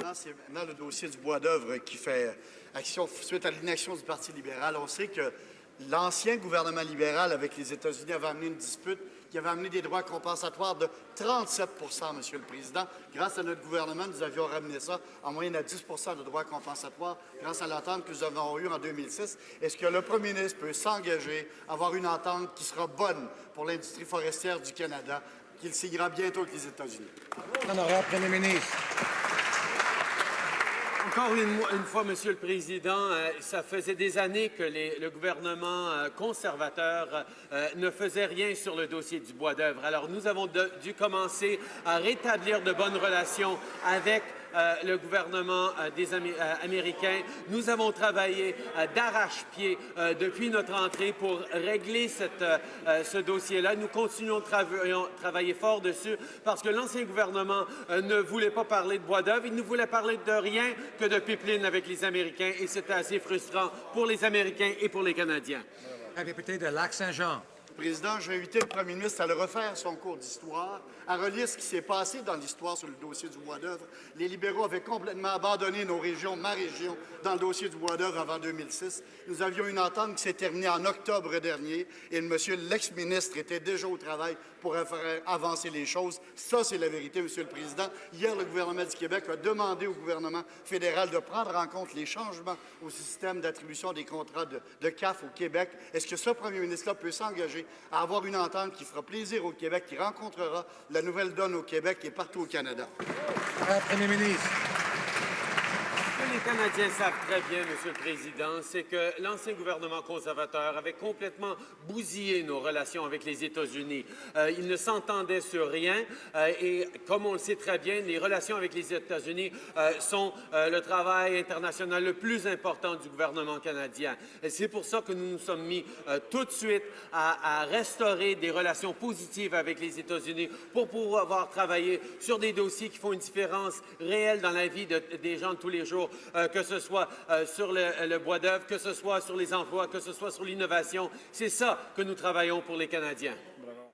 Président, c'est maintenant le dossier du bois d'œuvre qui fait action suite à l'inaction du Parti libéral. On sait que l'ancien gouvernement libéral avec les États-Unis avait amené une dispute qui avait amené des droits compensatoires de 37 Monsieur le Président. Grâce à notre gouvernement, nous avions ramené ça en moyenne à 10 de droits compensatoires grâce à l'entente que nous avons eue en 2006. Est-ce que le premier ministre peut s'engager à avoir une entente qui sera bonne pour l'industrie forestière du Canada, qu'il signera bientôt avec les États-Unis? Honorable Premier ministre. Encore une fois, Monsieur le Président, ça faisait des années que le gouvernement conservateur ne faisait rien sur le dossier du bois d'œuvre. Alors, nous avons dû commencer à rétablir de bonnes relations avec le gouvernement américain. Nous avons travaillé d'arrache-pied depuis notre entrée pour régler ce dossier-là. Nous continuons de travailler fort dessus parce que l'ancien gouvernement ne voulait pas parler de bois d'œuvre. Il ne voulait parler de rien que de pipeline avec les Américains et c'était assez frustrant pour les Américains et pour les Canadiens. La députée de Lac-Saint-Jean. Président, j'ai invité le premier ministre à le refaire son cours d'histoire, à relire ce qui s'est passé dans l'histoire sur le dossier du bois d'œuvre. Les libéraux avaient complètement abandonné nos régions, ma région, dans le dossier du bois d'œuvre avant 2006. Nous avions une entente qui s'est terminée en octobre dernier et monsieur l'ex-ministre était déjà au travail pour faire avancer les choses. Ça, c'est la vérité, Monsieur le Président. Hier, le gouvernement du Québec a demandé au gouvernement fédéral de prendre en compte les changements au système d'attribution des contrats de CAF au Québec. Est-ce que ce premier ministre-là peut s'engager à avoir une entente qui fera plaisir au Québec, qui rencontrera la nouvelle donne au Québec et partout au Canada? Premier ministre. Ce que les Canadiens savent très bien, Monsieur le Président, c'est que l'ancien gouvernement conservateur avait complètement bousillé nos relations avec les États-Unis. Ils ne s'entendaient sur rien et, comme on le sait très bien, les relations avec les États-Unis sont le travail international le plus important du gouvernement canadien. C'est pour ça que nous nous sommes mis tout de suite à restaurer des relations positives avec les États-Unis pour pouvoir travailler sur des dossiers qui font une différence réelle dans la vie des gens de tous les jours. Que ce soit sur le bois d'œuvre, que ce soit sur les emplois, que ce soit sur l'innovation. C'est ça que nous travaillons pour les Canadiens.